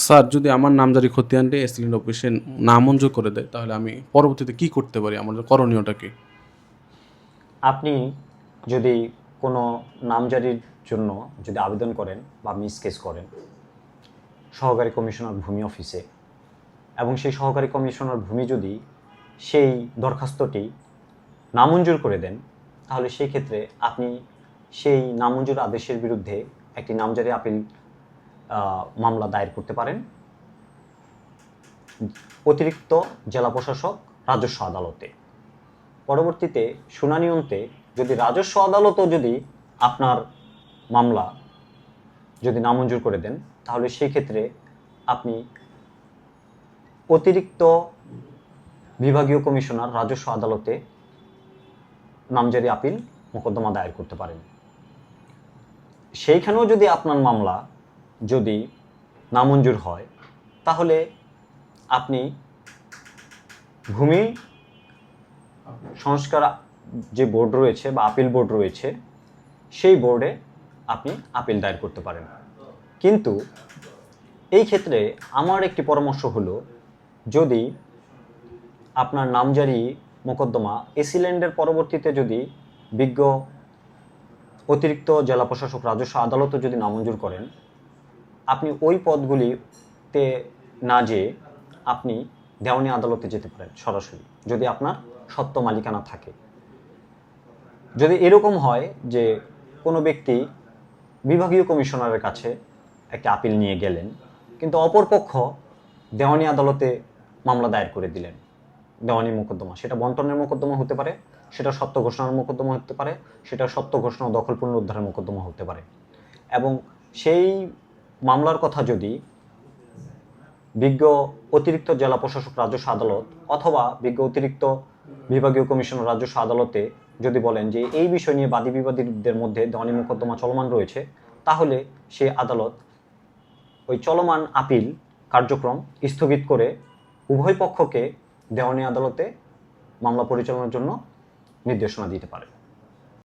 Sir, যদি আমার নামজারি খতিয়ানটি এসিল্যান্ড অফিসে নামঞ্জুর করে দেয়, তাহলে আমি পরবর্তীতে কি করতে পারি? আমাদের করণীয়টা কি? আপনি যদি কোনো নামজারির জন্য যদি আবেদন করেন বা মিসকেস করেন সহকারী কমিশনার ভূমি অফিসে, এবং সেই সহকারী কমিশনার ভূমি যদি সেই দরখাস্তটি নামঞ্জুর করে দেন, তাহলে সেই ক্ষেত্রে আপনি সেই নামঞ্জুর আদেশের বিরুদ্ধে একটি নামজারি আপিল মামলা দায়ের করতে পারেন অতিরিক্ত জেলা প্রশাসক রাজস্ব আদালতে। পরবর্তীতে শুনানি অন্তে যদি রাজস্ব আদালতও যদি আপনার মামলা যদি নামঞ্জুর করে দেন, তাহলে সেই ক্ষেত্রে আপনি অতিরিক্ত বিভাগীয় কমিশনার রাজস্ব আদালতে নামজারি আপিল মোকদ্দমা দায়ের করতে পারেন। সেইখানেও যদি আপনার মামলা যদি নামঞ্জুর হয়, তাহলে আপনি ভূমি সংস্কার যে বোর্ড রয়েছে বা আপিল বোর্ড রয়েছে, সেই বোর্ডে আপনি আপিল দায়ের করতে পারেন। কিন্তু এই ক্ষেত্রে আমার একটি পরামর্শ হলো, যদি আপনার নামজারি মোকদ্দমা এসিল্যান্ডের পরবর্তীতে যদি বিজ্ঞ অতিরিক্ত জেলা প্রশাসক রাজস্ব আদালতও যদি নামঞ্জুর করেন, আপনি ওই পদগুলিতে না যেয়ে আপনি দেওয়ানি আদালতে যেতে পারেন সরাসরি, যদি আপনার সত্ত্ব মালিকানা থাকে। যদি এরকম হয় যে কোনো ব্যক্তি বিভাগীয় কমিশনারের কাছে একটা আপিল নিয়ে গেলেন, কিন্তু অপরপক্ষ দেওয়ানি আদালতে মামলা দায়ের করে দিলেন, দেওয়ানি মোকদ্দমা, সেটা বন্টনের মোকদ্দমা হতে পারে, সেটা সত্য ঘোষণার মোকদ্দমা হতে পারে, সেটা সত্য ঘোষণা ও দখল পুনরুদ্ধারের মোকদ্দমা হতে পারে, এবং সেই মামলার কথা যদি বিজ্ঞ অতিরিক্ত জেলা প্রশাসক রাজস্ব আদালত অথবা বিজ্ঞ অতিরিক্ত বিভাগীয় কমিশনার রাজস্ব আদালতে যদি বলেন যে এই বিষয় নিয়ে বাদী বিবাদীদের মধ্যে দেওয়ানি মোকদ্দমা চলমান রয়েছে, তাহলে সে আদালত ওই চলমান আপিল কার্যক্রম স্থগিত করে উভয় পক্ষকে দেওয়ানি আদালতে মামলা পরিচালনার জন্য নির্দেশনা দিতে পারে।